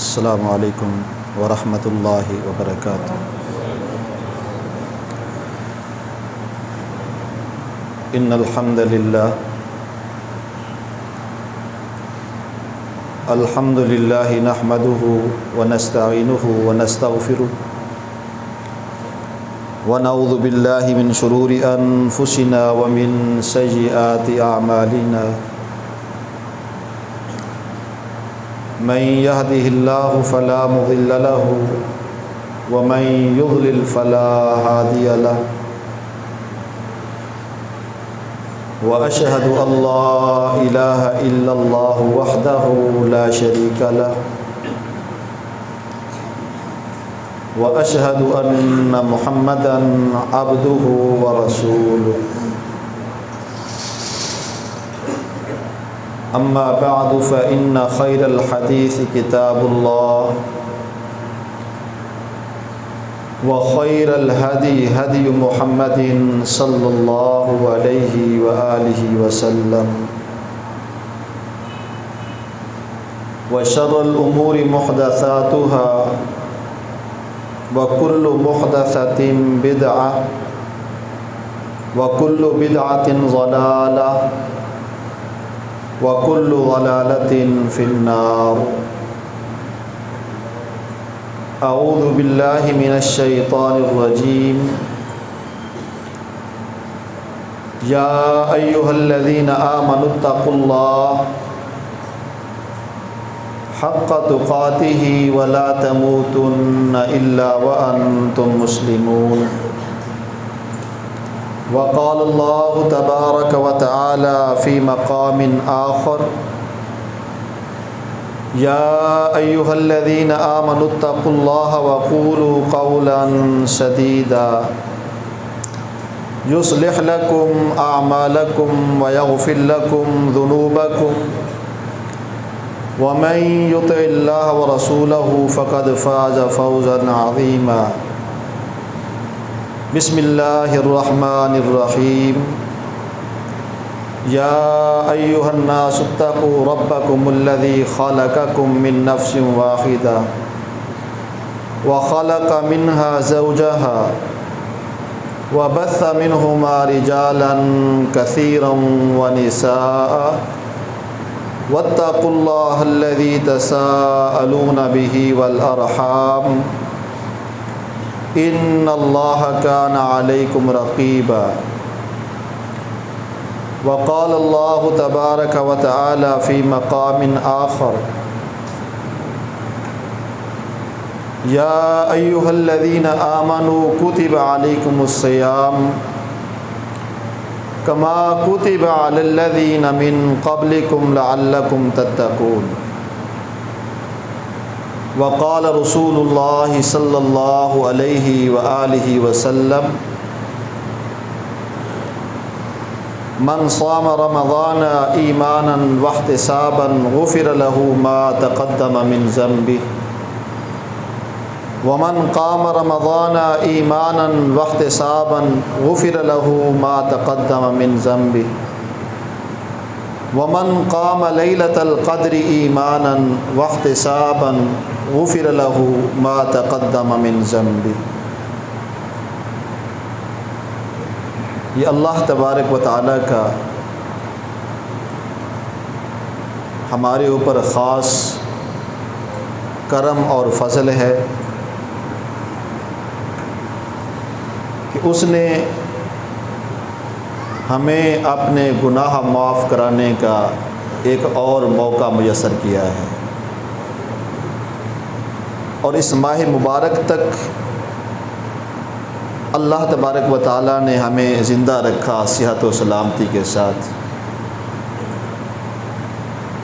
السلام علیکم ورحمۃ اللہ وبرکاتہ۔ ان الحمد للہ نحمده ونستعینه ونستغفره ونعوذ باللہ من شرور انفسنا ومن سیئات اعمالنا، من يهده الله فلا مضل له ومن يضلل فلا هادي له، وأشهد أن لا إله إلا الله وحده لا شريك له، وأشهد أن محمدا عبده ورسوله، أما بعد فإن خير الحديث كتاب الله، وخير الهدي هدي محمد صلى الله عليه وآله وسلم، وشر الأمور محدثاتها، وكل محدثة بدعة، وكل بدعة ضلالة، وَكُلُّ ضَلَالَةٍ فِي النَّارِ۔ اعوذ باللہ من الشیطان الرجیم۔ یا ایہا الذین آمنوا اتقوا اللہ حق تقاتہ ولا تموتن الا وانتم مسلمون۔ وقال اللہ تبارک وتعالی فی مقام آخر، یا ایہا الذین آمنوا اتقوا اللہ وقولوا قولا سدیدا یصلح لکم اعمالکم ویغفر لکم ذنوبکم ومن یطع اللہ ورسولہ فقد فاز فوزا عظیما۔ بسم اللہ الرحمن الرحیم۔ یا ایہا الناس اتقوا ربکم الذی خلقکم من نفس واحدہ وخلق منها زوجہا وبث منہما رجالا کثیرا ونساء واتقوا اللہ الذی تساءلون بہ والارحام ان اللہ کان علیکم رقیبا۔ وقال اللہ تبارک وتعالی فی مقام آخر، یا ایہا الذین آمنوا کتب علیکم الصیام کما کتب علی الذین من قبلکم لعلکم تتقون۔ وقال رسول اللہ صلی اللہ علیہ وآلہ وسلم، من صام رمضان ایمانا واحتسابا غفر له ما تقدم من ذنبه، ومن قام رمضان ایمانا واحتسابا غفر له ما تقدم من ذنبه، ومن قام لیلۃ القدر ایمانا واحتسابا غفر له ما تقدم من ذنبه۔ یہ اللہ تبارک و تعالیٰ کا ہمارے اوپر خاص کرم اور فضل ہے کہ اس نے ہمیں اپنے گناہ معاف کرانے کا ایک اور موقع میسر کیا ہے، اور اس ماہ مبارک تک اللہ تبارک و تعالیٰ نے ہمیں زندہ رکھا صحت و سلامتی کے ساتھ۔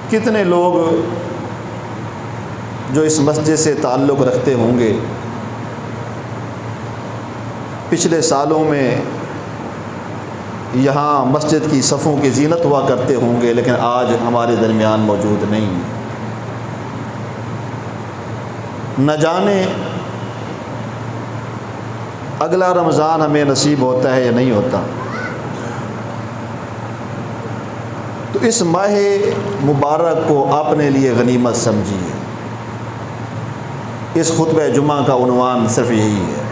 کتنے لوگ جو اس مسجد سے تعلق رکھتے ہوں گے پچھلے سالوں میں یہاں مسجد کی صفوں کی زینت ہوا کرتے ہوں گے، لیکن آج ہمارے درمیان موجود نہیں۔ نہ جانے اگلا رمضان ہمیں نصیب ہوتا ہے یا نہیں ہوتا۔ تو اس ماہ مبارک کو اپنے لیے غنیمت سمجھیے، اس خطبہ جمعہ کا عنوان صرف یہی ہے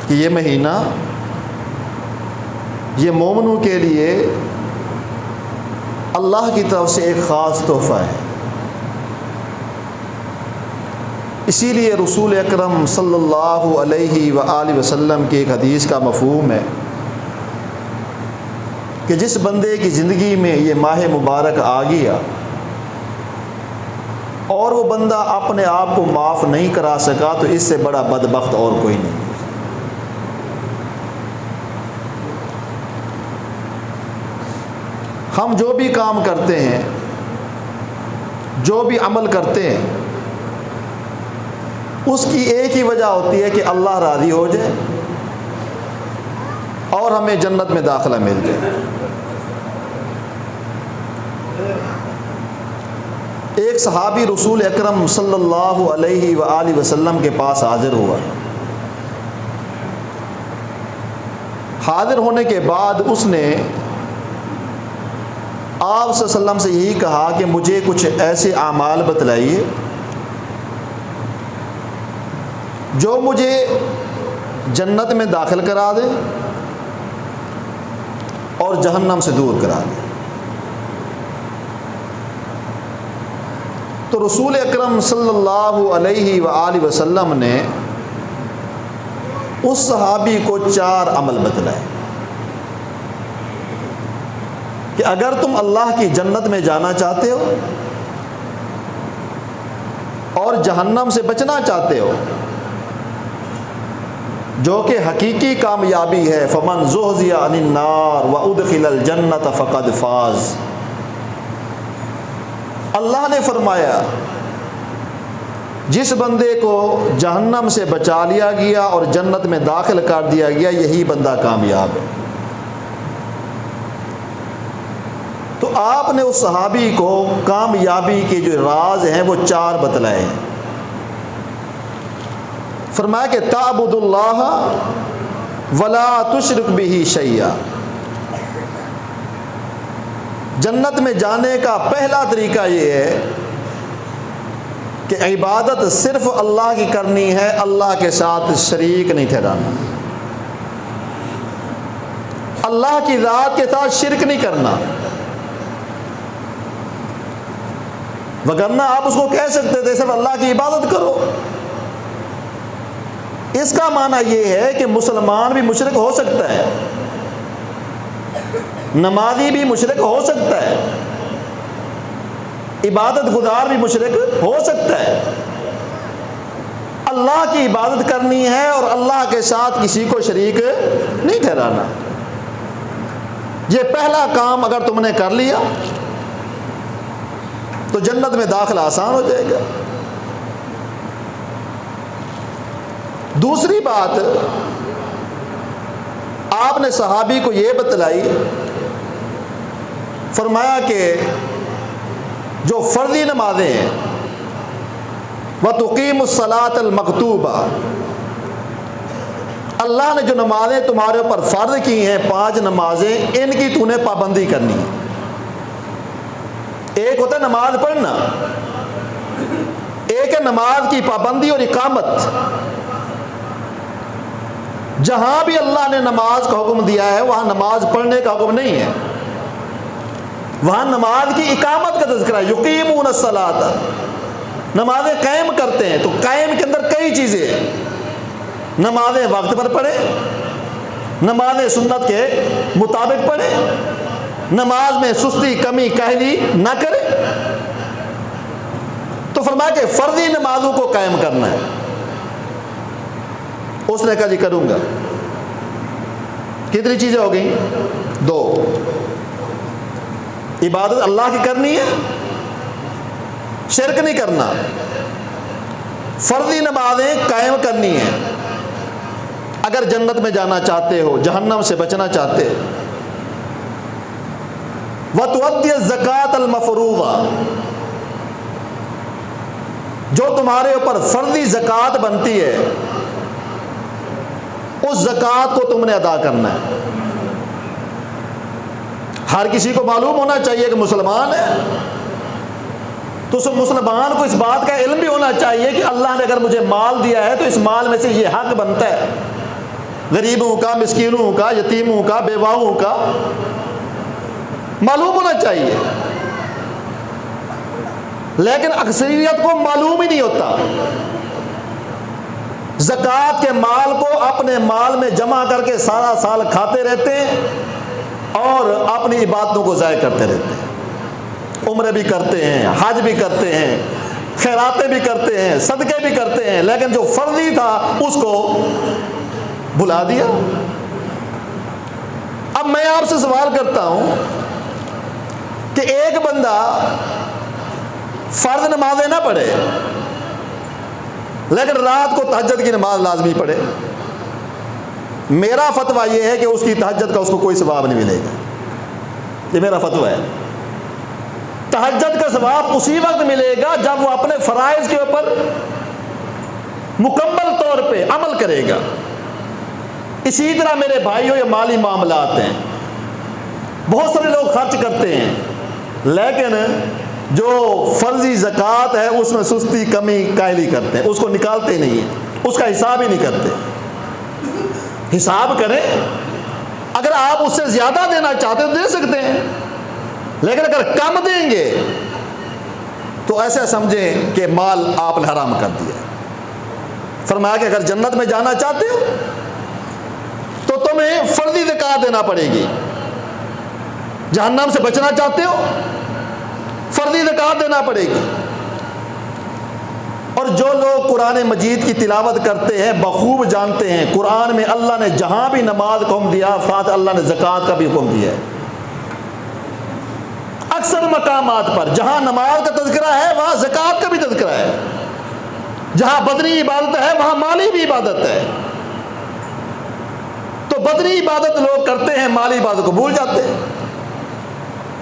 کہ یہ مہینہ یہ مومنوں کے لیے اللہ کی طرف سے ایک خاص تحفہ ہے۔ اسی لیے رسول اکرم صلی اللہ علیہ وآلہ وسلم کی ایک حدیث کا مفہوم ہے کہ جس بندے کی زندگی میں یہ ماہ مبارک آ گیا اور وہ بندہ اپنے آپ کو معاف نہیں کرا سکا تو اس سے بڑا بدبخت اور کوئی نہیں۔ ہم جو بھی کام کرتے ہیں، جو بھی عمل کرتے ہیں، اس کی ایک ہی وجہ ہوتی ہے کہ اللہ راضی ہو جائے اور ہمیں جنت میں داخلہ مل جائے۔ ایک صحابی رسول اکرم صلی اللہ علیہ وآلہ وسلم کے پاس حاضر ہوا۔ حاضر ہونے کے بعد اس نے آپ صلی اللہ علیہ وسلم سے یہی کہا کہ مجھے کچھ ایسے اعمال بتلائیے جو مجھے جنت میں داخل کرا دے اور جہنم سے دور کرا دے۔ تو رسول اکرم صلی اللہ علیہ وآلہ وسلم نے اس صحابی کو 4 عمل بتلائے کہ اگر تم اللہ کی جنت میں جانا چاہتے ہو اور جہنم سے بچنا چاہتے ہو، جو کہ حقیقی کامیابی ہے، فمن زحزح عن النار وادخل الجنۃ فقد فاز۔ اللہ نے فرمایا جس بندے کو جہنم سے بچا لیا گیا اور جنت میں داخل کر دیا گیا، یہی بندہ کامیاب ہے۔ تو آپ نے اس صحابی کو کامیابی کے جو راز ہیں وہ 4 بتلائے ہیں۔ فرمایا کہ تعبد اللہ ولا تشرک بہ شیئا۔ جنت میں جانے کا پہلا طریقہ یہ ہے کہ عبادت صرف اللہ کی کرنی ہے، اللہ کے ساتھ شریک نہیں ٹھہرانا، اللہ کی ذات کے ساتھ شرک نہیں کرنا۔ وگرنہ آپ اس کو کہہ سکتے تھے صرف اللہ کی عبادت کرو۔ اس کا معنی یہ ہے کہ مسلمان بھی مشرک ہو سکتا ہے، نمازی بھی مشرک ہو سکتا ہے، عبادت گزار بھی مشرک ہو سکتا ہے۔ اللہ کی عبادت کرنی ہے اور اللہ کے ساتھ کسی کو شریک نہیں ٹھہرانا۔ یہ پہلا کام اگر تم نے کر لیا تو جنت میں داخلہ آسان ہو جائے گا۔ دوسری بات آپ نے صحابی کو یہ بتلائی، فرمایا کہ جو فرضی نمازیں ہیں وَتُقِيمُ الصَّلَاةَ الْمَكْتُوبَةَ، اللہ نے جو نمازیں تمہارے اوپر فرض کی ہیں 5 نمازیں، ان کی تو نے پابندی کرنی ہے۔ ایک ہوتا ہے نماز پڑھنا، ایک ہے نماز کی پابندی اور اقامت۔ جہاں بھی اللہ نے نماز کا حکم دیا ہے وہاں نماز پڑھنے کا حکم نہیں ہے، وہاں نماز کی اقامت کا تذکرہ ہے۔ یقیمون الصلاۃ، نمازیں قائم کرتے ہیں۔ تو قائم کے اندر کئی چیزیں ہیں، نمازیں وقت پر پڑھیں، نمازیں سنت کے مطابق پڑھیں، نماز میں سستی کمی کاہلی نہ کریں۔ تو فرمایا کہ فرضی نمازوں کو قائم کرنا ہے۔ اس نے کہا جی کروں گا۔ کتنی چیزیں ہو گئیں؟ 2۔ عبادت اللہ کی کرنی ہے، شرک نہیں کرنا، فرضی نمازیں قائم کرنی ہیں اگر جنت میں جانا چاہتے ہو، جہنم سے بچنا چاہتے ہو۔ وَتُؤَدِّيَ الزَّكَاةَ الْمَفْرُوضَةَ، جو تمہارے اوپر فرضی زکوٰۃ بنتی ہے اس زکوٰۃ کو تم نے ادا کرنا ہے۔ ہر کسی کو معلوم ہونا چاہیے کہ مسلمان ہے، تو اس مسلمان کو اس بات کا علم بھی ہونا چاہیے کہ اللہ نے اگر مجھے مال دیا ہے تو اس مال میں سے یہ حق بنتا ہے غریبوں کا، مسکینوں کا، یتیموں کا، بیواؤں کا، معلوم ہونا چاہیے. لیکن اکثریت کو معلوم ہی نہیں ہوتا. زکوٰۃ کے مال کو اپنے مال میں جمع کر کے سارا سال کھاتے رہتے ہیں اور اپنی عبادتوں کو ضائع کرتے رہتے ہیں. عمرے بھی کرتے ہیں، حج بھی کرتے ہیں، خیراتیں بھی کرتے ہیں، صدقے بھی کرتے ہیں، لیکن جو فرضی تھا اس کو بھلا دیا. اب میں آپ سے سوال کرتا ہوں کہ ایک بندہ فرض نمازیں نہ پڑھے لیکن رات کو تہجد کی نماز لازمی پڑھے، میرا فتویٰ یہ ہے کہ اس کی تہجد کا اس کو کوئی ثواب نہیں ملے گا. یہ میرا فتویٰ ہے. تہجد کا ثواب اسی وقت ملے گا جب وہ اپنے فرائض کے اوپر مکمل طور پہ عمل کرے گا. اسی طرح میرے بھائیوں یہ مالی معاملات ہیں. بہت سارے لوگ خرچ کرتے ہیں لیکن جو فرضی زکوٰۃ ہے اس میں سستی، کمی، کاہلی کرتے ہیں، اس کو نکالتے نہیں ہیں، اس کا حساب ہی نہیں کرتے. حساب کریں، اگر آپ اس سے زیادہ دینا چاہتے تو دے سکتے ہیں، لیکن اگر کم دیں گے تو ایسا سمجھیں کہ مال آپ نے حرام کر دیا. فرمایا کہ اگر جنت میں جانا چاہتے ہو تو تمہیں فرضی زکوٰۃ دینا پڑے گی. جہنم سے بچنا چاہتے ہو فرضی زکوٰۃ دینا پڑے گی. اور جو لوگ قرآن مجید کی تلاوت کرتے ہیں بخوب جانتے ہیں قرآن میں اللہ نے جہاں بھی نماز کا حکم دیا ساتھ اللہ نے زکوٰۃ کا بھی حکم دیا ہے. اکثر مقامات پر جہاں نماز کا تذکرہ ہے وہاں زکوٰۃ کا بھی تذکرہ ہے. جہاں بدنی عبادت ہے وہاں مالی بھی عبادت ہے. تو بدنی عبادت لوگ کرتے ہیں، مالی عبادت کو بھول جاتے ہیں.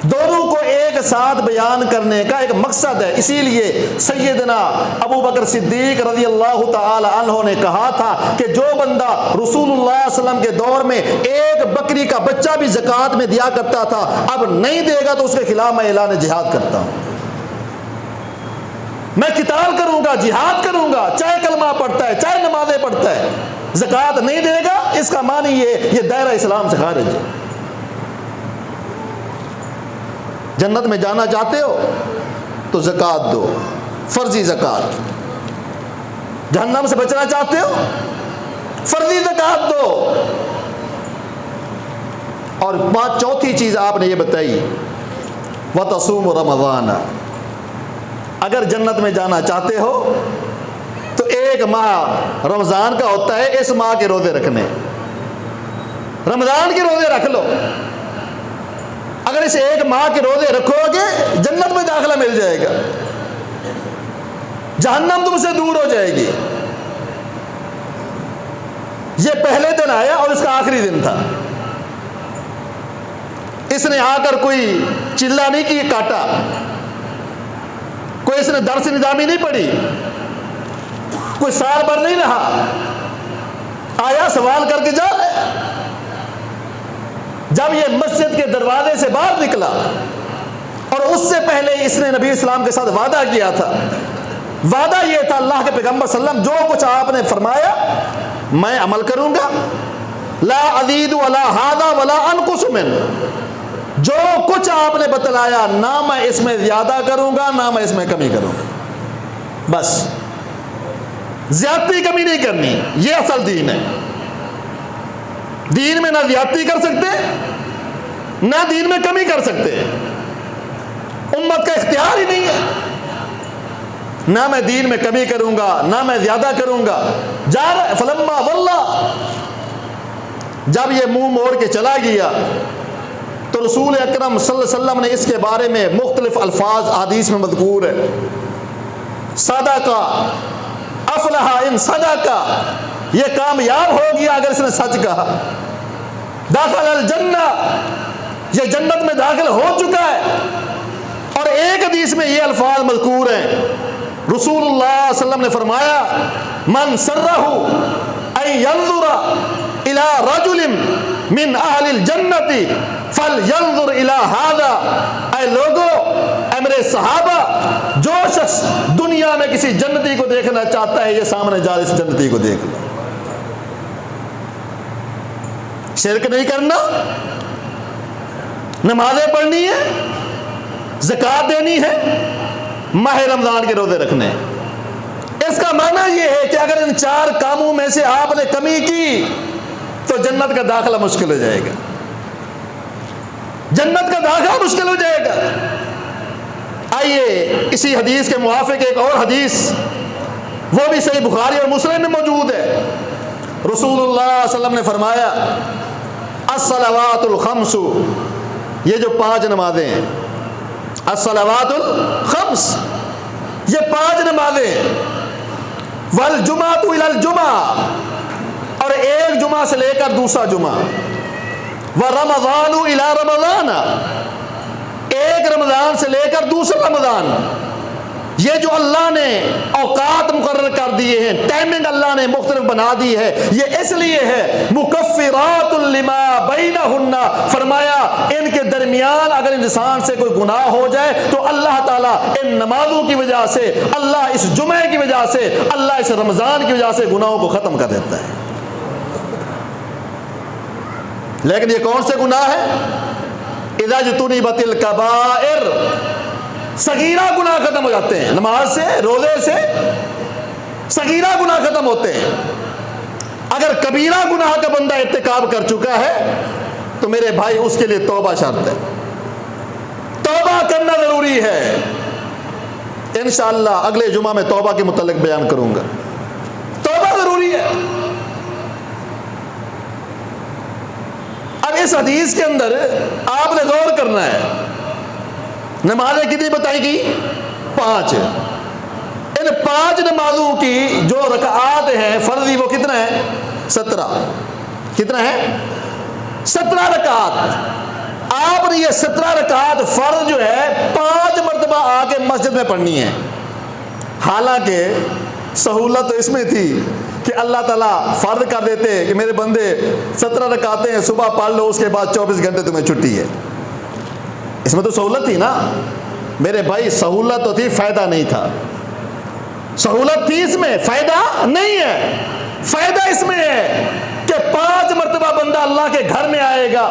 دونوں کو ایک ساتھ بیان کرنے کا ایک مقصد ہے. اسی لیے سیدنا ابو بکر صدیق رضی اللہ تعالی عنہ نے کہا تھا کہ جو بندہ رسول اللہ صلی اللہ علیہ وسلم کے دور میں ایک بکری کا بچہ بھی زکوٰۃ میں دیا کرتا تھا اب نہیں دے گا تو اس کے خلاف میں اعلان جہاد کرتا ہوں. میں قتال کروں گا، جہاد کروں گا، چاہے کلمہ پڑھتا ہے چاہے نمازیں پڑھتا ہے. زکوٰۃ نہیں دے گا اس کا معنی یہ دائرہ اسلام سے خارج ہے. جنت میں جانا چاہتے ہو تو زکوٰۃ دو، فرضی زکوٰۃ. جہنم سے بچنا چاہتے ہو فرضی زکوٰۃ دو. اور چوتھی چیز آپ نے یہ بتائی وَتَصُومُ رَمَضَانَ. اگر جنت میں جانا چاہتے ہو تو ایک ماہ رمضان کا ہوتا ہے، اس ماہ کے روزے رکھنے. رمضان کے روزے رکھ لو. اگر اس ایک ماہ کے روزے رکھو گے جنت میں داخلہ مل جائے گا، جہنم تم سے دور ہو جائے گی. یہ پہلے دن آیا اور اس کا آخری دن تھا. اس نے آ کر کوئی چلا نہیں کی کاٹا، کوئی اس نے درس نظامی نہیں پڑھی، کوئی سال بھر نہیں رہا، آیا سوال کر کے جا رہے. جب یہ مسجد کے دروازے سے باہر نکلا اور اس سے پہلے اس نے نبی اسلام کے ساتھ وعدہ کیا تھا. وعدہ یہ تھا اللہ کے پیغمبر صلی اللہ علیہ وسلم جو کچھ آپ نے فرمایا میں عمل کروں گا، لا ازید ولا ھذا ولا انقص من. جو کچھ آپ نے بتلایا نہ میں اس میں زیادہ کروں گا نہ میں اس میں کمی کروں گا. بس زیادتی کمی نہیں کرنی، یہ اصل دین ہے. دین میں نہ زیادتی کر سکتے نہ دین میں کمی کر سکتے. امت کا اختیار ہی نہیں ہے. نہ میں دین میں کمی کروں گا نہ میں زیادہ کروں گا. جا رہا فلما واللہ، جب یہ منہ موڑ کے چلا گیا تو رسول اکرم صلی اللہ علیہ وسلم نے اس کے بارے میں مختلف الفاظ حدیث میں مذکور ہے. صدقہ، افلح ان صدقہ، یہ کامیاب ہو گیا اگر اس نے سچ کہا. داخل الجنہ، یہ جنت میں داخل ہو چکا ہے. اور ایک حدیث میں یہ الفاظ مذکور ہیں، رسول اللہ صلی اللہ علیہ وسلم نے فرمایا من سرہ ان ینظر الی رجل من اہل الجنت فلینظر الی ھذا، اے لوگو، اے میرے صحابہ، جو شخص دنیا میں کسی جنتی کو دیکھنا چاہتا ہے یہ سامنے جا رہے اس جنتی کو دیکھ لو۔ شرک نہیں کرنا، نمازیں پڑھنی ہے، زکوٰۃ دینی ہے، ماہ رمضان کے روزے رکھنے ہیں۔ اس کا معنی یہ ہے کہ اگر ان 4 کاموں میں سے آپ نے کمی کی تو جنت کا داخلہ مشکل ہو جائے گا، جنت کا داخلہ مشکل ہو جائے گا۔ آئیے اسی حدیث کے موافق ایک اور حدیث، وہ بھی صحیح بخاری اور مسلم میں موجود ہے۔ رسول اللہ صلی اللہ علیہ وسلم نے فرمایا الصلوات الخمس، یہ جو 5 نمازیں ہیں، الصلوات الخمس، یہ 5 نمازیں، والجمعۃ الی الجمعہ، اور ایک جمعہ سے لے کر دوسرا جمعہ، ورمضان الی رمضان، ایک رمضان سے لے کر دوسرا رمضان، یہ جو اللہ نے اوقات مقرر کر دیے ہیں، ٹائمنگ اللہ نے مختلف بنا دی ہے، یہ اس لیے ہے مکفرات لما بینہن، فرمایا ان کے درمیان اگر انسان سے کوئی گناہ ہو جائے تو اللہ تعالیٰ ان نمازوں کی وجہ سے، اللہ اس جمعے کی وجہ سے، اللہ اس رمضان کی وجہ سے گناہوں کو ختم کر دیتا ہے۔ لیکن یہ کون سے گناہ ہے؟ اذا اجتنبت الکبائر، صغیرہ گناہ ختم ہو جاتے ہیں، نماز سے، روزے سے صغیرہ گناہ ختم ہوتے ہیں۔ اگر کبیرہ گناہ کا بندہ ارتکاب کر چکا ہے تو میرے بھائی اس کے لیے توبہ شرط ہے، توبہ کرنا ضروری ہے۔ انشاءاللہ اگلے جمعہ میں توبہ کے متعلق بیان کروں گا، توبہ ضروری ہے۔ اب اس حدیث کے اندر آپ نے غور کرنا ہے، نمازیں کتنی بتائی گئی؟ 5۔ ان 5 نمازوں کی جو رکعات ہیں فرضی وہ کتنا ہے؟ 17۔ کتنا ہے؟ 17 رکعات۔ آپ نے یہ 17 رکعات فرض جو ہے 5 مرتبہ آ کے مسجد میں پڑھنی ہے۔ حالانکہ سہولت تو اس میں تھی کہ اللہ تعالیٰ فرض کر دیتے کہ میرے بندے 17 رکعتیں ہیں، صبح پڑھ لو، اس کے بعد 24 گھنٹے تمہیں چھٹی ہے۔ اس میں تو سہولت تھی نا میرے بھائی، سہولت تو تھی، فائدہ نہیں تھا۔ سہولت تھی اس میں، فائدہ نہیں ہے۔ فائدہ اس میں ہے کہ 5 مرتبہ بندہ اللہ کے گھر میں آئے گا،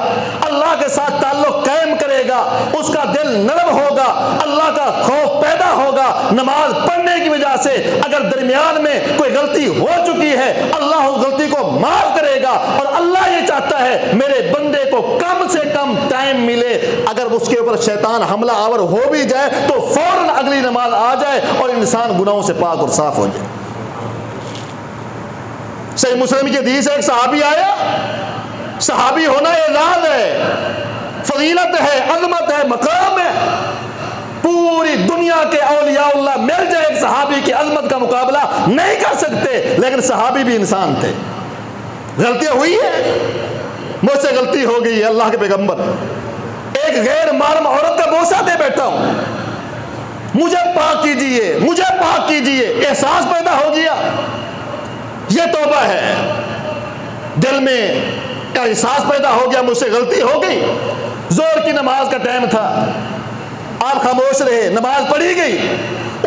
اللہ کے ساتھ تعلق قائم کرے گا، اس کا دل نرم ہوگا، اللہ کا خوف پیدا ہوگا۔ نماز پڑھنے کی وجہ سے اگر درمیان میں کوئی غلطی ہو چکی ہے اللہ اس غلطی کو معاف کرے گا، اور اللہ یہ چاہتا ہے میرے بندے کو کم سے کم ٹائم ملے، اگر اس کے اوپر شیطان حملہ آور ہو بھی جائے تو فوراً اگلی نماز آ جائے اور انسان گناہوں سے پاک اور صاف ہو جائے۔ صحیح مسلم کی حدیث ہے، ایک صحابی آیا، صحابی ہونا اعزاز ہے، فضیلت ہے، عظمت ہے، مقام ہے۔ پوری دنیا کے اولیاء اللہ مل جائے ایک صحابی کی عظمت کا مقابلہ نہیں کر سکتے، لیکن صحابی بھی انسان تھے، غلطیاں ہوئی ہے، مجھ سے غلطی ہو گئی ہے، اللہ کے پیغمبر ایک غیر محرم عورت کا بوسہ دے بیٹھا ہوں، مجھے پاک کیجئے، مجھے پاک کیجئے، احساس پیدا ہو گیا، یہ توبہ ہے۔ دل میں کا احساس پیدا ہو گیا، مجھ سے غلطی ہو گئی۔ ظہر کی نماز کا ٹائم تھا، آپ خاموش رہے، نماز پڑھی گئی،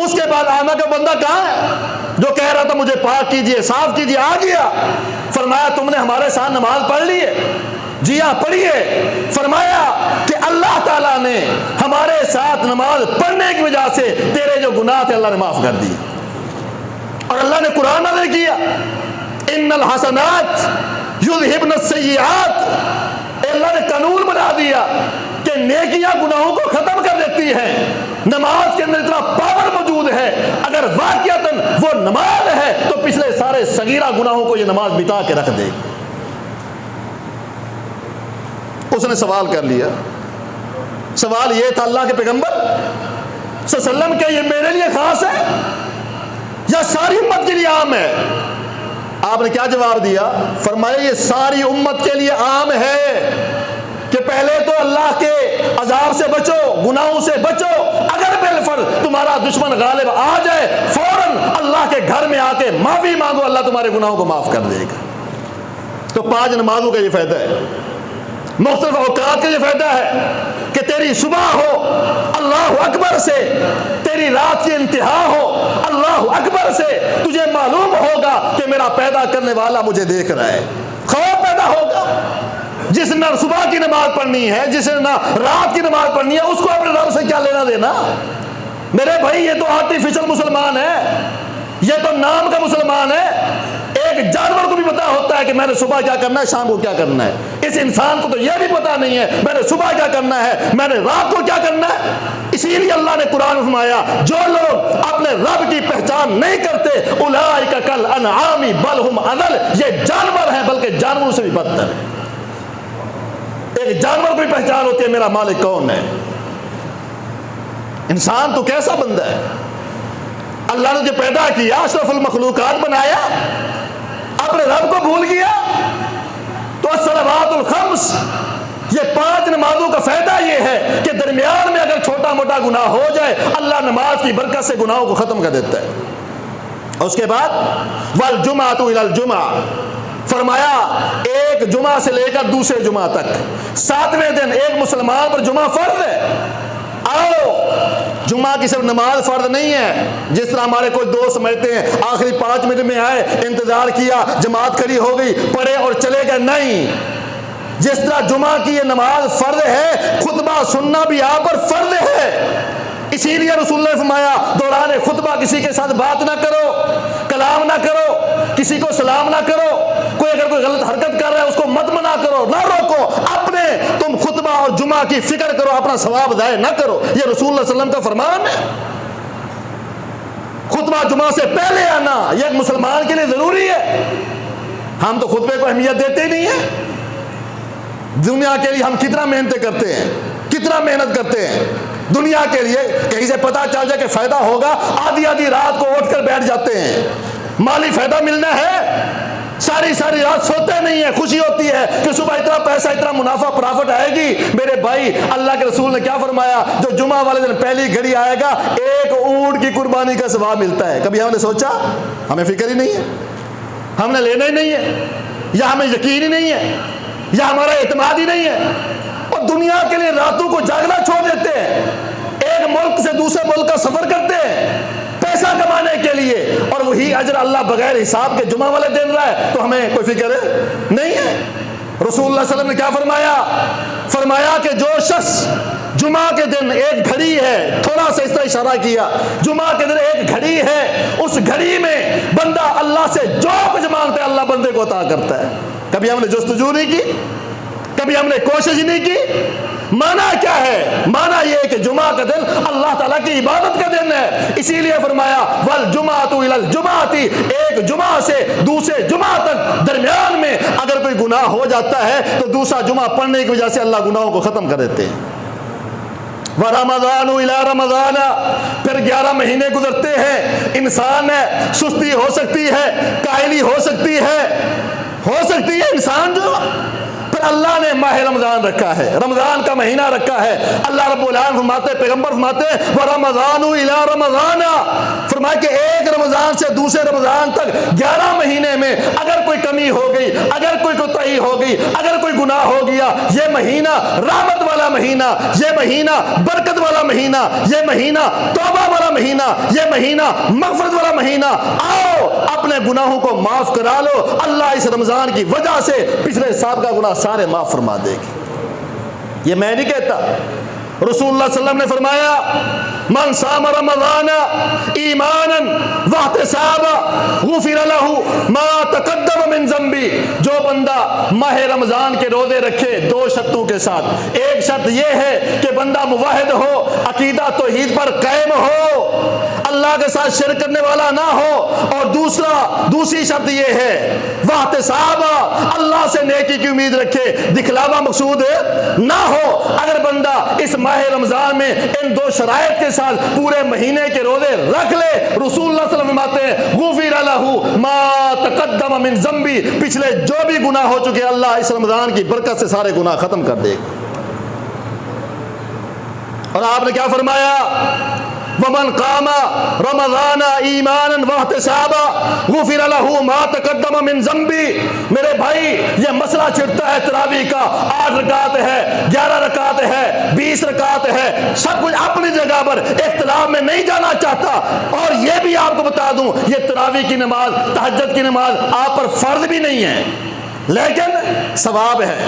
اس کے بعد آنا کا بندہ کہاں ہے جو کہہ رہا تھا مجھے پاک کیجئے، صاف کیجئے؟ آ گیا، فرمایا تم نے ہمارے ساتھ نماز پڑھ لی ہے؟ جی ہاں پڑھی ہے۔ فرمایا کہ اللہ تعالیٰ نے ہمارے ساتھ نماز پڑھنے کی وجہ سے تیرے جو گناہ تھے اللہ نے معاف کر دیے، اور اللہ نے قرآن نازل کیا ان الحسنات یذہبن السیئات، اللہ نے قانون بنا دیا کہ نیکیاں گناہوں کو ختم کر دیتی ہیں۔ نماز کے اندر اتنا پاور موجود ہے، اگر واقعتاً وہ نماز ہے تو پچھلے سارے صغیرہ گناہوں کو یہ نماز مٹا کے رکھ دے۔ اس نے سوال کر لیا، سوال یہ تھا اللہ کے پیغمبر صلی اللہ علیہ وسلم کہ یہ میرے لیے خاص ہے یا ساری امت کے لیے عام ہے؟ آپ نے کیا جواب دیا؟ فرمایا یہ ساری امت کے لیے عام ہے کہ پہلے تو اللہ کے عذاب سے بچو، گناہوں سے بچو، اگر بالفرض تمہارا دشمن غالب آ جائے فوراً اللہ کے گھر میں آ کے معافی مانگو، اللہ تمہارے گناہوں کو معاف کر دے گا۔ تو 5 نمازوں کا یہ فائدہ ہے، مختلف اوقات کا یہ فائدہ ہے کہ تیری صبح ہو اللہ اکبر سے، تیری رات کی انتہا ہو اللہ اکبر سے، تجھے معلوم ہوگا کہ میرا پیدا کرنے والا مجھے دیکھ رہا ہے، خوف پیدا ہوگا۔ جس نے نہ صبح کی نماز پڑھنی ہے، جس نے نہ رات کی نماز پڑھنی ہے، اس کو اپنے رب سے کیا لینا دینا؟ میرے بھائی یہ تو آرٹیفیشل مسلمان ہے، یہ تو نام کا مسلمان ہے۔ ایک جانور کو بھی پتا ہوتا ہے کہ میں نے صبح کیا کرنا ہے، شام کو کیا کرنا ہے۔ اس انسان کو تو یہ بھی پتا نہیں ہے میں نے صبح کیا کرنا ہے، میں نے رات کو کیا کرنا ہے۔ اسی لیے اللہ نے قرآن میں فرمایا جو لوگ اپنے رب کی پہچان نہیں کرتے اولئک کالانعام بل ھم اضل، یہ جانور ہیں بلکہ جانوروں سے بھی بدتر ہیں۔ ایک جانور کو بھی پہچان ہوتی ہے میرا مالک کون ہے۔ انسان تو کیسا بندہ ہے، اللہ نے جو پیدا کیا اشرف المخلوقات بنایا، اپنے رب کو بھول گیا۔ تو الصلوات الخمس، یہ 5 نمازوں کا فائدہ یہ ہے کہ درمیان میں اگر چھوٹا موٹا گناہ ہو جائے اللہ نماز کی برکت سے گناہوں کو ختم کر دیتا ہے۔ اور اس کے بعد والجمعۃ الی الجمعہ، فرمایا ایک جمعہ سے لے کر دوسرے جمعہ تک 7ویں دن ایک مسلمان پر جمعہ فرض ہے۔ آؤ، جمعہ کی صرف نماز فرض نہیں ہے جس طرح ہمارے کوئی دوست سمجھتے ہیں آخری 5 منٹ میں آئے، انتظار کیا، جماعت کھڑی ہو گئی، پڑھے اور چلے گئے۔ نہیں، جس طرح جمعہ کی یہ نماز فرض ہے، خطبہ سننا بھی آپ پر فرض ہے۔ اسی لیے رسول اللہ نے فرمایا دوران خطبہ کسی کے ساتھ بات نہ کرو، کلام نہ کرو، کسی کو سلام نہ کرو، کوئی اگر کوئی غلط حرکت کر رہا ہے اس کو مت منع کرو، نہ روکو، اپنے تم خطبہ اور جمعہ کی فکر کرو، اپنا ثواب ضائع نہ کرو۔ یہ رسول اللہ صلی اللہ علیہ وسلم کا فرمان ہے۔ خطبہ جمعہ سے پہلے آنا یہ ایک مسلمان کے لیے ضروری ہے۔ ہم تو خطبے کو اہمیت دیتے ہی نہیں ہیں۔ دنیا کے لیے ہم کتنا محنتیں کرتے ہیں، کتنا محنت کرتے ہیں دنیا کے لیے، کہیں سے پتہ چل جائے کہ فائدہ ہوگا آدھی آدھی رات کو اٹھ کر بیٹھ جاتے ہیں، مالی فائدہ ملنا ہے، ساری رات سوتے نہیں ہیں، خوشی ہوتی ہے کہ صبح اتنا پیسہ اتنا منافع پرافٹ آئے گی۔ میرے بھائی اللہ کے رسول نے کیا فرمایا، جو جمعہ والے دن پہلی گھڑی آئے گا ایک اونٹ کی قربانی کا ثواب ملتا ہے۔ کبھی ہم نے سوچا؟ ہمیں فکر ہی نہیں ہے، ہم نے لینا ہی نہیں ہے، یا ہمیں یقین ہی نہیں ہے، یا ہمارا اعتماد ہی نہیں ہے۔ اور دنیا کے لیے راتوں کو جاگنا چھوڑ دیتے ہیں، ایک ملک سے دوسرے ملک کا سفر کرتے ہیں پیسہ کمانے کے لیے، اور وہی اجر اللہ بغیر حساب کے جمعہ والے دن رہا ہے تو ہمیں کوئی فکر نہیں ہے۔ رسول اللہ صلی اللہ علیہ وسلم نے کیا فرمایا؟ فرمایا کہ جو شخص جمعہ کے دن ایک گھڑی ہے، تھوڑا سا اس طرح اشارہ کیا، جمعہ کے دن ایک گھڑی ہے، اس گھڑی میں بندہ اللہ سے جو کچھ مانگتا ہے اللہ بندے کو عطا کرتا ہے۔ کبھی ہم نے جستجو نہیں کی، کبھی ہم نے کوشش ہی نہیں کی۔ مانا کیا ہے؟ مانا یہ ہے کہ جمعہ کا دن اللہ تعالیٰ کی عبادت کا دن ہے۔ اسی لیے فرمایا والجمعۃ الی الجمعۃ، ایک جمعہ سے دوسرے جمعہ تک درمیان میں اگر کوئی گناہ ہو جاتا ہے تو دوسرا جمعہ پڑھنے کی وجہ سے اللہ گناہوں کو ختم کر دیتے ہیں۔ وَرَمَضَانُ إِلَىٰ رَمَضَانَ، پھر 11 مہینے گزرتے ہیں، انسان ہے، سستی ہو سکتی ہے، کاہلی ہو سکتی ہے انسان جو، پھر اللہ نے ماہ رمضان رکھا ہے، رمضان کا مہینہ رکھا ہے۔ اللہ رب العالمین فرماتے، پیغمبر فرماتے وَرَمَضَانُ إِلَىٰ رَمَضَانَ، فرمایا کہ ایک رمضان سے دوسرے رمضان تک 11 مہینے میں اگر کوئی کمی ہو گئی، اگر کوئی کوتاہی ہو گئی، اگر کوئی گناہ ہو گیا، یہ مہینہ رحمت والا مہینہ، یہ مہینہ برکت والا مہینہ، یہ مہینہ توبہ والا مہینہ، یہ مہینہ مغفرت والا مہینہ، آؤ اپنے گناہوں کو معاف کرا لو، اللہ اس رمضان کی وجہ سے پچھلے سال کا گناہ سارے معاف فرما دے گی۔ یہ میں نہیں کہتا، رسول اللہ صلی اللہ علیہ وسلم نے فرمایا من صام رمضان ایمانا واحتسابا غفر له ما تقدم من ذنبی، جو بندہ ماہ رمضان کے روزے رکھے 2 شرطوں کے ساتھ، ایک شرط یہ ہے کہ بندہ موحد ہو، عقیدہ توحید پر قائم ہو، اللہ کے ساتھ شرک کرنے والا نہ ہو، اور دوسری شرط یہ ہے واحتسابا، اللہ سے نیکی کی امید رکھے، دکھلاوا مقصود نہ ہو۔ اگر بندہ اس ماہ رمضان میں ان 2 شرائط کے ساتھ پورے مہینے کے روزے رکھ لے، رسول اللہ صلی اللہ علیہ وسلم فرماتے ہیں غفر له ما تقدم من ذنبی، پچھلے جو بھی گناہ ہو چکے اللہ اس رمضان کی برکت سے سارے گناہ ختم کر دے گا۔ اور آپ نے کیا فرمایا؟ ومن قام رمضان ایمانا واحتسابا غفر له ما تقدم من ذنبی. میرے بھائی یہ مسئلہ چھڑتا ہے تراویح کا. 8 رکعت ہے, 11 رکعت ہے, 20 رکعت ہے, سب کچھ اپنی جگہ پر, اختلاف میں نہیں جانا چاہتا. اور یہ بھی آپ کو بتا دوں, یہ تراویح کی نماز, تہجد کی نماز آپ پر فرض بھی نہیں ہے, لیکن ثواب ہے.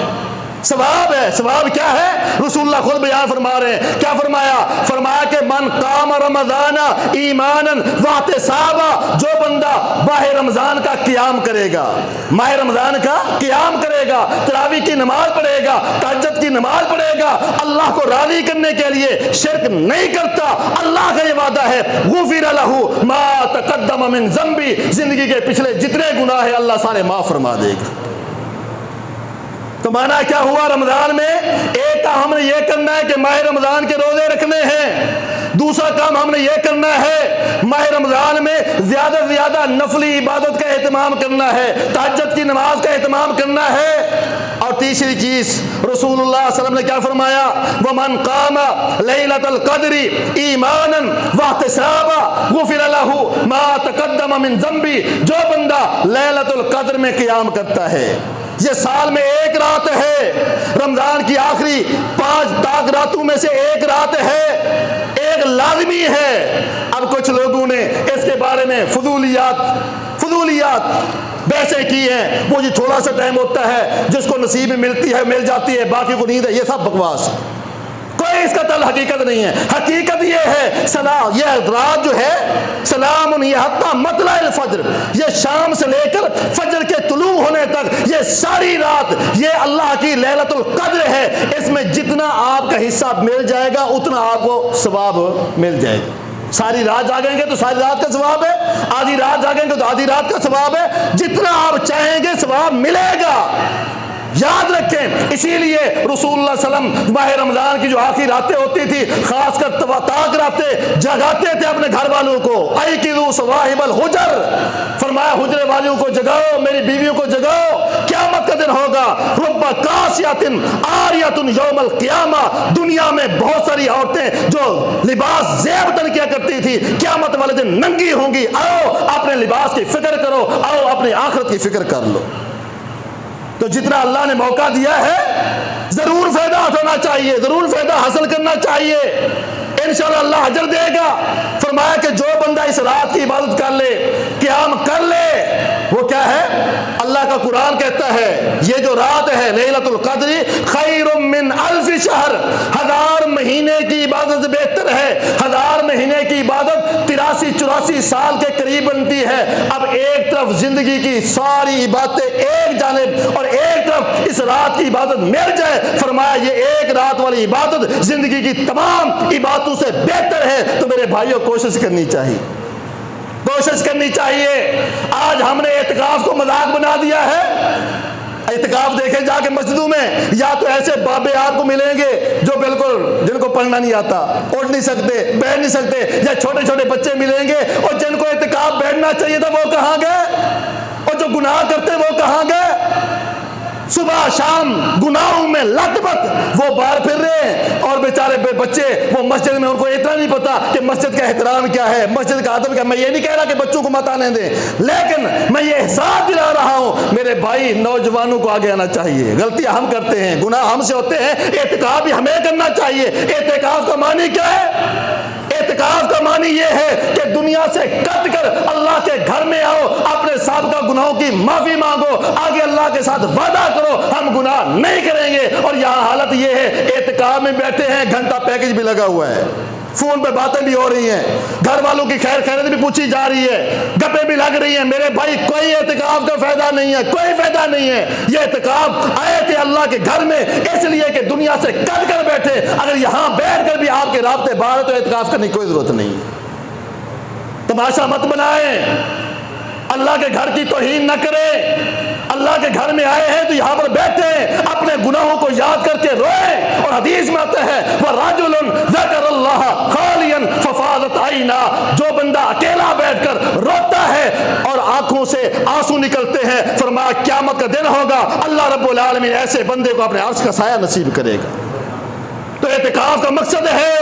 ثواب ہے. ثواب کیا ہے؟ رسول اللہ خود بیان فرما رہے ہیں. کیا فرمایا؟ فرمایا کہ من قام رمضان ایمانا واحتسابا, جو بندہ ماہ رمضان کا قیام کرے گا, ماہ رمضان کا قیام کرے گا, تراویح کی نماز پڑھے گا, تہجد کی نماز پڑھے گا, اللہ کو راضی کرنے کے لیے شرک نہیں کرتا, اللہ کا یہ وعدہ ہے غفر له ما تقدم من ذنبی, زندگی کے پچھلے جتنے گناہ ہیں اللہ سارے معاف فرما دے گا. تو مانا کیا ہوا؟ رمضان میں ایک کام ہم نے یہ کرنا ہے کہ ماہ رمضان کے روزے رکھنے ہیں. دوسرا کام ہم نے یہ کرنا ہے ماہ رمضان میں زیادہ سے زیادہ نفلی عبادت کا اہتمام کرنا ہے, تہجد کی نماز کا اہتمام کرنا ہے. اور تیسری چیز رسول اللہ صلی اللہ علیہ وسلم نے کیا فرمایا؟ ومن قام لیلۃ القدر ایمانا واحتسابا غفر له ما تقدم من ذنبی, جو بندہ لیلۃ القدر میں قیام کرتا ہے, یہ سال میں ایک رات ہے, رمضان کی آخری 5 تاک راتوں میں سے ایک رات ہے, ایک لازمی ہے. اب کچھ لوگوں نے اس کے بارے میں فضولیات بحثیں کی ہیں. وہ جی تھوڑا سا ٹائم ہوتا ہے, جس کو نصیب میں ملتی ہے مل جاتی ہے, باقی کو نیند ہے. یہ سب بکواس, کوئی اس کا تل حقیقت نہیں ہے. حقیقت یہ ہے سلام, یہ رات جو ہے سلام یہ حتی مطلع الفجر, یہ شام سے لے کر فجر کے طلوع ہونے تک یہ ساری رات یہ اللہ کی لیلۃ القدر ہے. اس میں جتنا آپ کا حصہ مل جائے گا اتنا آپ کو ثواب مل جائے گا. ساری رات جاگیں گے تو ساری رات کا ثواب ہے, آدھی رات جاگیں گے تو آدھی رات کا ثواب ہے. جتنا آپ چاہیں گے ثواب ملے گا, یاد رکھیں. اسی لیے رسول اللہ صلی اللہ علیہ وسلم ماہ رمضان کی جو آخری راتیں ہوتی تھی, خاص کر تاک راتیں, جگاتے تھے اپنے گھر والوں کو. ایقظوا صواحب الحجر, فرمایا حجرے والوں کو جگاؤ, میری بیویوں کو جگاؤ, قیامت کا دن ہوگا. رب قاسیۃ عاریۃ یوم القیامہ, دنیا میں بہت ساری عورتیں جو لباس زیب تن کیا کرتی تھی, قیامت والے دن ننگی ہوں گی. آؤ اپنے لباس کی فکر کرو, آؤ اپنی آخرت کی فکر کر لو. تو جتنا اللہ نے موقع دیا ہے ضرور فائدہ اٹھانا چاہیے, ضرور فائدہ حاصل کرنا چاہیے. انشاءاللہ اللہ اجر دے گا. فرمایا کہ جو بندہ اس رات کی عبادت کر لے, قیام کر لے, وہ کیا ہے؟ اللہ کا قرآن کہتا ہے یہ جو رات ہے لیلۃ القدر خیر من 1000 شہر, 1000 مہینے کی عبادت سے بہتر ہے. 1000 مہینے کی عبادت 83-84 سال کے قریب بنتی ہے. اب ایک طرف زندگی کی ساری عبادتیں ایک جانب اور ایک طرف اس رات کی عبادت مل جائے, فرمایا یہ ایک رات والی عبادت زندگی کی تمام عبادتوں سے بہتر ہے. تو میرے بھائیوں کوشش کرنی چاہیے, کوشش کرنی چاہیے. آج ہم نے اعتکاف کو مذاق بنا دیا ہے. اعتکاف دیکھے جا کے مسجدوں میں, یا تو ایسے بابے آپ کو ملیں گے جو بالکل جن کو پڑھنا نہیں آتا, اٹھ نہیں سکتے, بیٹھ نہیں سکتے, یا چھوٹے چھوٹے بچے ملیں گے اور جن کو اعتکاف بیٹھنا چاہیے تھا وہ کہاں گئے, اور جو گناہ کرتے وہ کہاں گئے. صبح شام گناہوں میں لت پت وہ باہر پھر رہے ہیں, اور بیچارے بچے وہ مسجد میں, ان کو اتنا نہیں پتا کہ مسجد کا احترام کیا ہے, مسجد کا ادب کیا. میں یہ نہیں کہہ رہا کہ بچوں کو مت آنے دیں, لیکن میں یہ احساس دلا رہا ہوں میرے بھائی نوجوانوں کو آگے آنا چاہیے. غلطیاں ہم کرتے ہیں, گناہ ہم سے ہوتے ہیں, اعتکاف بھی ہمیں کرنا چاہیے. اعتکاف کا معنی کیا ہے؟ اعتکاف کا معنی یہ ہے کہ دنیا سے کٹ کر اللہ کے گھر میں آؤ, اپنے سابقہ گناہوں کی معافی مانگو, آگے اللہ کے ساتھ وعدہ کرو ہم گناہ نہیں کریں گے. اور یہاں حالت یہ ہے اعتکاف میں بیٹھے ہیں, گھنٹہ پیکج بھی لگا ہوا ہے, فون پہ باتیں بھی ہو رہی ہیں, گھر والوں کی خیر خیریت بھی پوچھی جا رہی ہے, گپیں بھی لگ رہی ہیں. میرے بھائی کوئی اعتکاف کا فائدہ نہیں ہے, کوئی فائدہ نہیں ہے. یہ اعتکاف آئے تھے اللہ کے گھر میں اس لیے کہ دنیا سے کٹ کر بیٹھے. اگر یہاں بیٹھ کر بھی آپ کے رابطے باہر تو اعتکاف کرنے کی کوئی ضرورت نہیں ہے. تماشا مت بنائیں, اللہ کے گھر کی توہین نہ کریں. اللہ کے گھر میں آئے ہیں تو یہاں پر بیٹھے ہیں, اپنے گناہوں کو یاد کر کے روئیں. اور حدیث میں آتا ہے وَرَجُلٌ ذَكَرَ اللَّهَ خَالِيًا فَفَاضَتْ عَيْنَاهُ, جو بندہ اکیلا بیٹھ کر روتا ہے اور آنکھوں سے آنسو نکلتے ہیں, فرمایا قیامت کا دن ہوگا اللہ رب العالمین ایسے بندے کو اپنے عرش کا سایہ نصیب کرے گا. تو اعتکاف کا مقصد ہے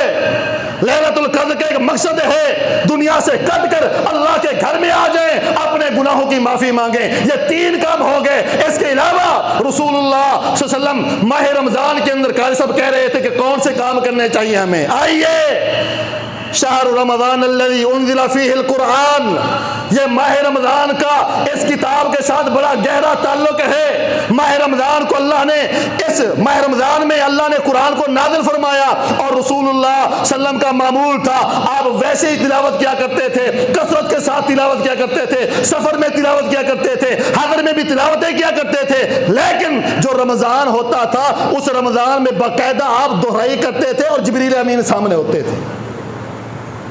لیلۃ القدر کا ایک مقصد ہے دنیا سے کٹ کر اللہ کے گھر میں آ جائیں, اپنے گناہوں کی معافی مانگیں. یہ 3 کام ہو گئے. اس کے علاوہ رسول اللہ صلی اللہ علیہ وسلم ماہ رمضان کے اندر قاری صاحب کہہ رہے تھے کہ کون سے کام کرنے چاہیے ہمیں. آئیے, شہر رمضان الذی انزل فیہ القرآن, یہ ماہ رمضان کا اس کتاب کے ساتھ بڑا گہرا تعلق ہے. ماہ رمضان کو اللہ نے, اس ماہ رمضان میں اللہ نے قرآن کو نازل فرمایا, اور رسول اللہ صلی اللہ علیہ وسلم کا معمول تھا آپ ویسے ہی تلاوت کیا کرتے تھے, کثرت کے ساتھ تلاوت کیا کرتے تھے, سفر میں تلاوت کیا کرتے تھے, حضر میں بھی تلاوتیں کیا کرتے تھے. لیکن جو رمضان ہوتا تھا اس رمضان میں باقاعدہ آپ دہرائی کرتے تھے اور جبریل امین سامنے ہوتے تھے.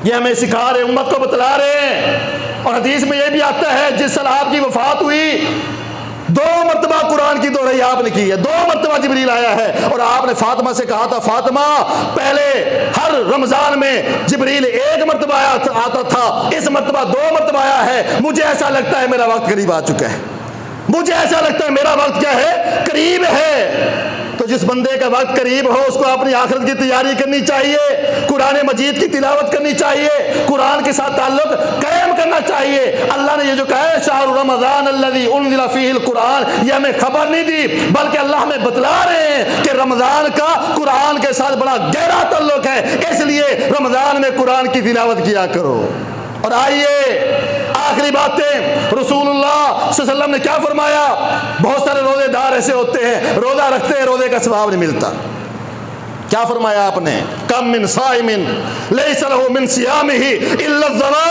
یہ ہمیں سکھا رہے, امت کو بتلا رہے ہیں. اور حدیث میں یہ بھی آتا ہے جس سال آپ کی وفات ہوئی 2 مرتبہ قرآن کی دہرائی آپ نے کی ہے, 2 مرتبہ جبریل آیا ہے. اور آپ نے فاطمہ سے کہا تھا, فاطمہ پہلے ہر رمضان میں جبریل 1 مرتبہ آتا تھا, اس مرتبہ 2 مرتبہ آیا ہے. مجھے ایسا لگتا ہے میرا وقت قریب آ چکا ہے, مجھے ایسا لگتا ہے میرا وقت کیا ہے, قریب ہے. تو جس بندے کا وقت قریب ہو اس کو اپنی آخرت کی تیاری کرنی چاہیے, قرآن مجید کی تلاوت کرنی چاہیے, قرآن کے ساتھ تعلق قائم کرنا چاہیے. اللہ نے یہ جو کہا ہے شہر رمضان الذی انزل فیہ القرآن, یہ ہمیں خبر نہیں دی بلکہ اللہ ہمیں بتلا رہے ہیں کہ رمضان کا قرآن کے ساتھ بڑا گہرا تعلق ہے, اس لیے رمضان میں قرآن کی تلاوت کیا کرو. اور آئیے آخری باتیں, رسول اللہ صلی اللہ علیہ وسلم نے کیا فرمایا. بہت سارے روزے دار ایسے ہوتے ہیں روزہ رکھتے ہیں, روزے کا ثواب نہیں ملتا. کیا فرمایا آپ نے, کم من صائم لیس لہ من صیامہ الا الظمأ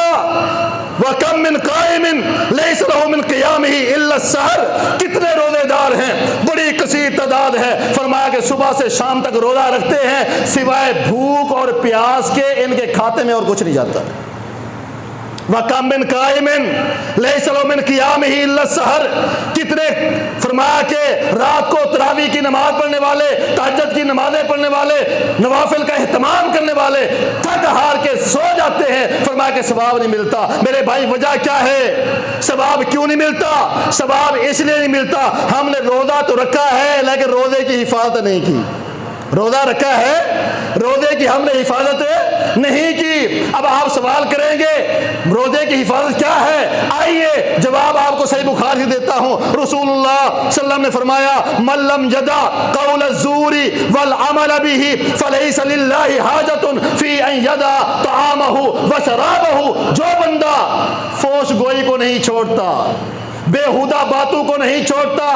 وکم من قائم لیس لہ من قیامہ الا السحر. کتنے روزے دار ہیں, بڑی کثیر تعداد ہے. فرمایا کہ صبح سے شام تک روزہ رکھتے ہیں, سوائے بھوک اور پیاس کے ان کے کھاتے میں اور کچھ نہیں جاتا. وَكَمْ مِنْ قَائِمٍ لَيْسَ لَهُ مِنْ قِيَامِهِ إِلَّا السَّحَرُ. کتنے فرمایا کہ رات کو تراویح کی نماز پڑھنے والے, تہجد کی نمازیں پڑھنے والے, نوافل کا اہتمام کرنے والے تھک ہار کے سو جاتے ہیں, فرمایا کہ ثواب نہیں ملتا. میرے بھائی وجہ کیا ہے, ثواب کیوں نہیں ملتا؟ ثواب اس لیے نہیں ملتا, ہم نے روزہ تو رکھا ہے لیکن روزے کی حفاظت نہیں کی. روزہ رکھا ہے, روزے کی ہم نے حفاظت نہیں کی. اب آپ سوال کریں گے روزے کی حفاظت کیا ہے, آئیے جواب آپ کو صحیح بخاری دیتا ہوں. رسول اللہ صلی اللہ علیہ وسلم نے فرمایا من لم یدع قول الزور والعمل به فلیس للہ حاجۃ فی ان یدع طعامہ وشرابہ. جو بندہ فوش گوئی کو نہیں چھوڑتا, بےہودہ باتوں کو نہیں چھوڑتا,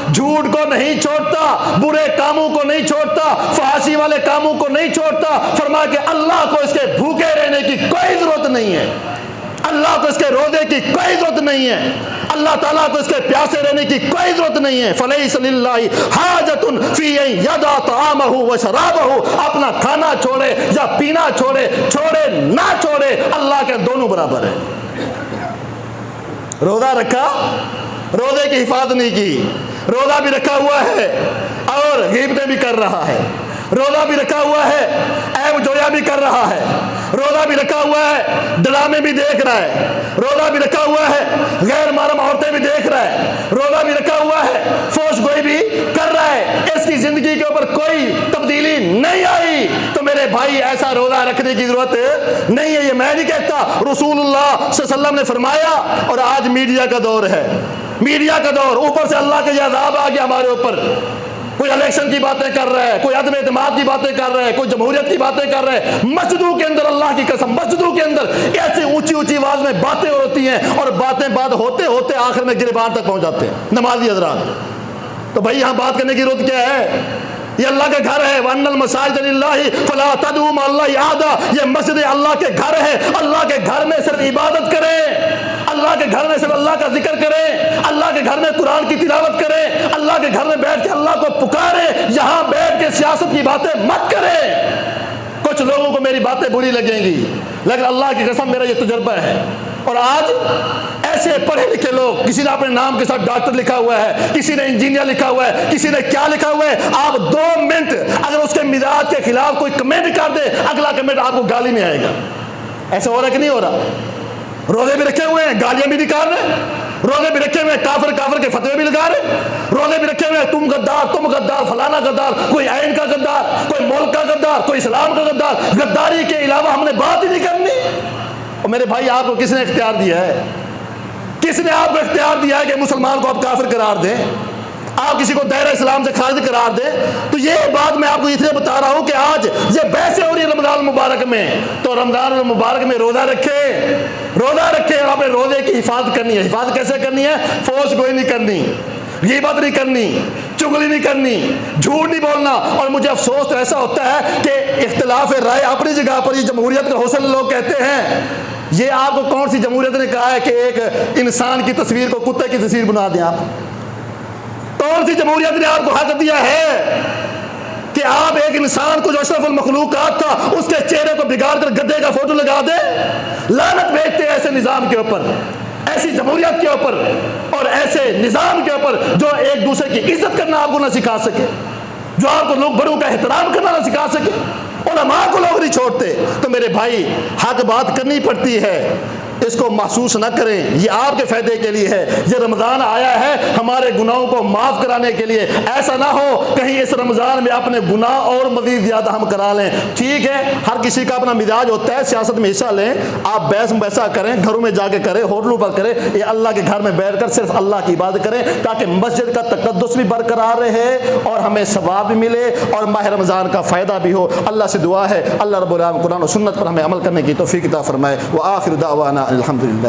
جھوٹ کو نہیں چھوڑتا, برے کاموں کو نہیں چھوڑتا, فحاشی والے کاموں کو نہیں چھوڑتا, فرمایا کہ اللہ کو اس کے بھوکے رہنے کی کوئی ضرورت نہیں ہے, اللہ کو اس کے روزے کی کوئی ضرورت نہیں ہے, اللہ تعالیٰ کو اس کے پیاسے رہنے کی کوئی ضرورت نہیں ہے. فلیس للہ حاجۃ فی ان یدع طعامہ وشرابہ. اپنا کھانا چھوڑے یا پینا چھوڑے, چھوڑے نہ چھوڑے, اللہ کے دونوں برابر ہے. روزہ رکھا, روزے کی حفاظت نہیں کی, روزہ بھی رکھا ہوا ہے اور غیبتیں بھی کر رہا ہے, روزہ بھی رکھا ہوا ہے عیب جویا بھی کر رہا ہے, روزہ بھی رکھا ہوا ہے ڈرامے بھی دیکھ رہا ہے, روزہ بھی رکھا ہوا ہے غیر محرم عورتیں بھی دیکھ رہا ہے, روزہ بھی رکھا ہوا ہے فوش گوئی بھی کر رہا ہے. اس کی زندگی کے اوپر کوئی تبدیلی نہیں آئی تو میرے بھائی ایسا روزہ رکھنے کی ضرورت نہیں ہے. یہ میں نہیں کہتا, رسول اللہ صلی اللہ علیہ وسلم نے فرمایا. اور آج میڈیا کا دور ہے, میڈیا کا دور, اوپر سے اللہ کا یہ عذاب آ گیا ہمارے اوپر. کوئی الیکشن کی باتیں کر رہا ہے, کوئی عدم اعتماد کی باتیں کر رہا ہے, کوئی جمہوریت کی باتیں کر رہا ہے. مسجدوں کے اندر اللہ کی قسم مسجدوں کے اندر ایسی اونچی اونچی آواز میں باتیں ہوتی ہیں اور باتیں بات ہوتے ہوتے آخر میں گریبان تک پہنچ جاتے ہیں نمازی حضرات. تو بھائی یہاں بات کرنے کی ضرورت کیا ہے, یہ اللہ کا گھر ہے. وَأَنَّ الْمَسَاجِدَ لِلَّهِ فَلَا تَدْعُوا مَعَ اللَّهِ أَحَدًا. یہ مسجد اللہ کے گھر ہے, اللہ کے گھر میں صرف عبادت کریں, اللہ کے گھر میں صرف اللہ کا ذکر کریں, اللہ کے گھر میں قرآن کی تلاوت کریں, اللہ کے گھر میں بیٹھ کے اللہ کو پکاریں, یہاں بیٹھ کے سیاست کی باتیں مت کریں. کچھ لوگوں کو میری باتیں بری لگیں گی لیکن اللہ کی قسم میرا یہ تجربہ ہے. اور آج ایسے پڑھے لکھے لوگ, کسی نے اپنے نام کے ساتھ ڈاکٹر لکھا ہوا ہے, کسی نے انجینئر لکھا ہوا ہے, کسی نے کیا لکھا ہوا ہے, آپ 2 منٹ اگر اس کے مزاج کے خلاف کوئی کمنٹ کر دے اگلا کمنٹ آپ کو گالی میں آئے گا. ایسا ہو رہا کہ نہیں ہو رہا؟ روزے بھی رکھے ہوئے ہیں, گالیاں بھی نکال رہے ہیں. روزے بھی رکھے ہوئے کافر کافر کے فتوے بھی لگا رہے، روزے بھی رکھے ہوئے تم غدار فلانا غدار، کوئی آئین کا غدار، کوئی ملک کا غدار، کوئی اسلام کا غدار، غداری کے علاوہ ہم نے بات ہی نہیں کرنی۔ اور میرے بھائی آپ کو کس نے اختیار دیا ہے؟ کس نے آپ کو اختیار دیا ہے کہ مسلمان کو آپ کافر قرار دیں، آپ کسی کو دائرہ اسلام سے خارج قرار دیں؟ تو یہ بات میں آپ کو اس لیے بتا رہا ہوں کہ آج یہ بحثیں ہو رہی ہے رمضان المبارک میں، تو رمضان المبارک میں روزہ رکھے اور اپنے روزے کی حفاظت کرنی ہے۔ حفاظت کیسے کرنی ہے؟ فوش گوئی نہیں کرنی، غیبت نہیں کرنی، چغلی نہیں کرنی، جھوٹ نہیں بولنا۔ اور مجھے افسوس تو ایسا ہوتا ہے کہ اختلاف رائے اپنی جگہ پر، یہ جمہوریت کا حسن لوگ کہتے ہیں، یہ آپ کو کون سی جمہوریت نے کہا ہے کہ ایک انسان کی تصویر کو کتے کی تصویر بنا دیں؟ آپ کون سی جمہوریت نے آپ کو حق دیا ہے کہ آپ ایک انسان کو جو اشرف المخلوقات تھا اس کے چہرے کو بگاڑ کر گدھے کا فوٹو لگا دے؟ لعنت بھیجتے ہیں ایسے نظام کے اوپر، ایسی جمہوریت کے اوپر اور ایسے نظام کے اوپر جو ایک دوسرے کی عزت کرنا آپ کو نہ سکھا سکے، جو آپ کو لوگ بڑوں کا احترام کرنا نہ سکھا سکے، علماء کو لوگ نہیں چھوڑتے۔ تو میرے بھائی حق بات کرنی پڑتی ہے، اس کو محسوس نہ کریں، یہ آپ کے فائدے کے لیے ہے۔ یہ رمضان آیا ہے ہمارے گناہوں کو معاف کرانے کے لیے، ایسا نہ ہو کہیں اس رمضان میں اپنے گناہ اور مزید زیادہ ہم کرا لیں۔ ٹھیک ہے، ہر کسی کا اپنا مزاج ہوتا ہے، سیاست میں حصہ لیں، آپ بحث ویسا کریں، گھروں میں جا کے کریں، ہوٹلوں پر کریں، یہ اللہ کے گھر میں بیٹھ کر صرف اللہ کی عبادت کریں تاکہ مسجد کا تقدس بھی برقرار رہے اور ہمیں ثواب بھی ملے اور ماہ رمضان کا فائدہ بھی ہو۔ اللہ سے دعا ہے اللہ رب العالمین قرآن و سنت پر ہمیں عمل کرنے کی توفیق عطا فرمائے۔ وآخر دعوانا الحمدللہ۔